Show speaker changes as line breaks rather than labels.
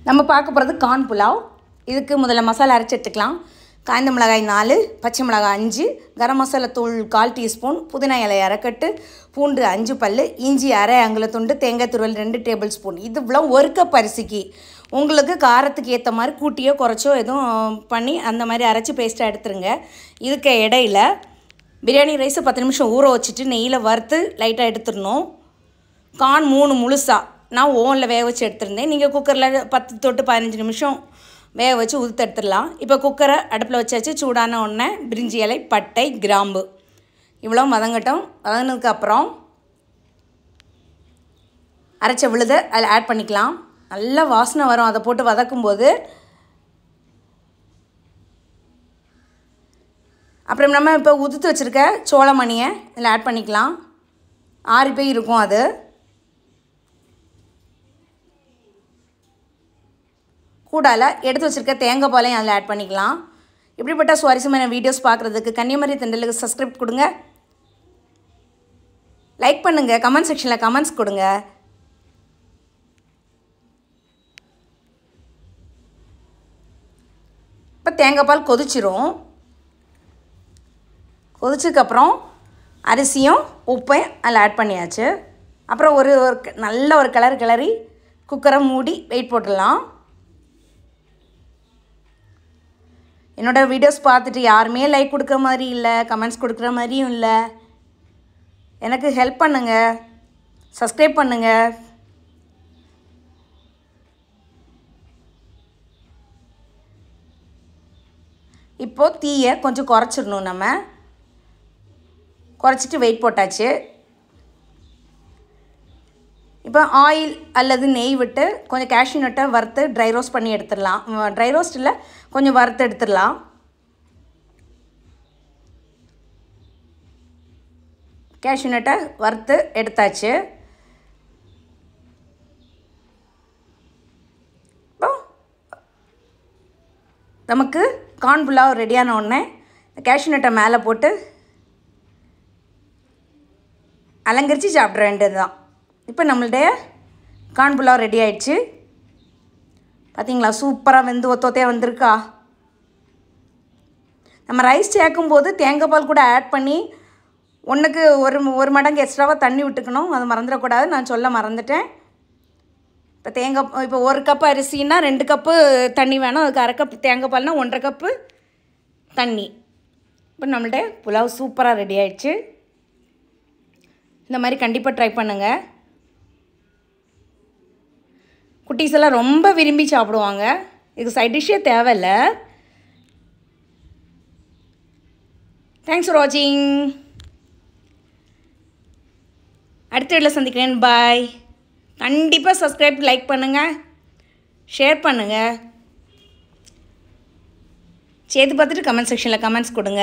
நம்ம பார்க்க போகிறது கார்ன் புலாவ். இதுக்கு முதல்ல மசாலா அரைச்சி எடுத்துக்கலாம். காய்ந்த மிளகாய் 4, பச்சை மிளகாய் 5, கரம் மசாலா தூள் 1/4 டீஸ்பூன், புதினா இலை அரைக்கட்டு, பூண்டு 5 பல், இஞ்சி அரை அங்குல துண்டு, தேங்காய் துருவல் 2 டேபிள் ஸ்பூன். இது இவ்வளோ 1 கப் அரிசிக்கு. உங்களுக்கு காரத்துக்கு ஏற்ற மாதிரி கூட்டியோ குறைச்சோ எதுவும் பண்ணி அந்த மாதிரி அரைச்சி பேஸ்ட்டாக எடுத்துருங்க. இதுக்கு இடையில பிரியாணி ரைஸை 10 நிமிஷம் ஊற வச்சுட்டு நெய்யில் வறுத்து லைட்டாக எடுத்துடணும். கார்ன் 3 முழுசாக நான் ஓவனில் வேக வச்சு எடுத்துருந்தேன். நீங்கள் குக்கரில் 10 to 15 நிமிஷம் வேக வச்சு உதுத்து எடுத்துடலாம். இப்போ குக்கரை அடுப்பில் வச்சாச்சு. சூடான உடனே பிரிஞ்சி இலை, பட்டை, கிராம்பு இவ்வளோ வதங்கட்டும். வதங்கினதுக்கப்புறம் அரைச்ச விழுதை அதில் ஆட் பண்ணிக்கலாம். நல்லா வாசனை வரும். அதை போட்டு வதக்கும்போது அப்புறம் நம்ம இப்போ உதுத்து வச்சுருக்க சோளமணியை இதில் ஆட் பண்ணிக்கலாம். 6 பேர் இருக்கும் அது. கூடால எடுத்து வச்சுருக்க தேங்காய் பாலையும் அதில் ஆட் பண்ணிக்கலாம். இப்படிப்பட்ட சுவாரஸ்யமான வீடியோஸ் பார்க்குறதுக்கு கன்னியாகுமரி தென்றலுக்கு சப்ஸ்கிரைப் கொடுங்க, லைக் பண்ணுங்கள், கமெண்ட் செக்ஷனில் கமெண்ட்ஸ் கொடுங்க. இப்போ தேங்காய் பால் கொதிச்சிரும். கொதிச்சதுக்கப்புறம் அரிசியும் உப்பையும் அதில் ஆட் பண்ணியாச்சு. அப்புறம் ஒரு நல்ல ஒரு கிளறி குக்கரை மூடி வெயிட் போட்டுடலாம். என்னோடய வீடியோஸ் பார்த்துட்டு யாருமே லைக் கொடுக்குற மாதிரி இல்லை, கமெண்ட்ஸ் கொடுக்குற மாதிரியும் இல்லை. எனக்கு ஹெல்ப் பண்ணுங்கள், சப்ஸ்கிரைப் பண்ணுங்கள். இப்போது தீயை கொஞ்சம் குறைச்சிடணும். நம்ம குறைச்சிட்டு வெயிட் போட்டாச்சு. இப்போ ஆயில் அல்லது நெய் விட்டு கொஞ்சம் கேஷ்யூ நட்டை வறுத்து ட்ரை ரோஸ்ட் பண்ணி எடுத்துடலாம். ட்ரை ரோஸ்ட் இல்லை, கொஞ்சம் வறுத்து எடுத்துடலாம். கேஷ்யூ நட்டை வறுத்து எடுத்தாச்சு. இப்போ நமக்கு கார்ன் புலாவ் ரெடியான உடனே கேஷ்யூ நட்டை மேலே போட்டு அலங்கரித்து சாப்பிட்ற வேண்டியது தான். இப்போ நம்மளுடைய கார்ன் புலாவ் ரெடி ஆயிடுச்சு. பார்த்தீங்களா, சூப்பராக வெந்து ஒத்தொத்தையாக வந்திருக்கா. நம்ம ரைஸ் சேர்க்கும்போது தேங்காய் பால் கூட ஆட் பண்ணி ஒன்றுக்கு ஒரு மடங்கு எக்ஸ்ட்ராவாக தண்ணி விட்டுக்கணும். அது மறந்துடக்கூடாது, நான் சொல்ல மறந்துட்டேன். இப்போ 1 கப் அரிசின்னா 2 கப்பு தண்ணி வேணும். அதுக்கு 1/2 கப் தேங்காய் பால்னால் 1/2 கப்பு தண்ணி. இப்போ நம்மள்ட்ட புலாவ் சூப்பராக ரெடி ஆயிடுச்சு. இந்த மாதிரி கண்டிப்பாக ட்ரை பண்ணுங்கள். குட்டீஸ் எல்லாம் ரொம்ப விரும்பி சாப்பிடுவாங்க. இதுக்கு சைட் டிஷ்ஷே தேவையில்லை. தேங்க்ஸ் ஃபார் வாட்சிங். அடுத்த வீடியோவில் சந்திக்கிறேன். பாய். கண்டிப்பாக சப்ஸ்கிரைப், லைக் பண்ணுங்கள், ஷேர் பண்ணுங்கள். சேர்த்து பார்த்துட்டு கமெண்ட் செக்ஷனில் கமெண்ட்ஸ் கொடுங்க.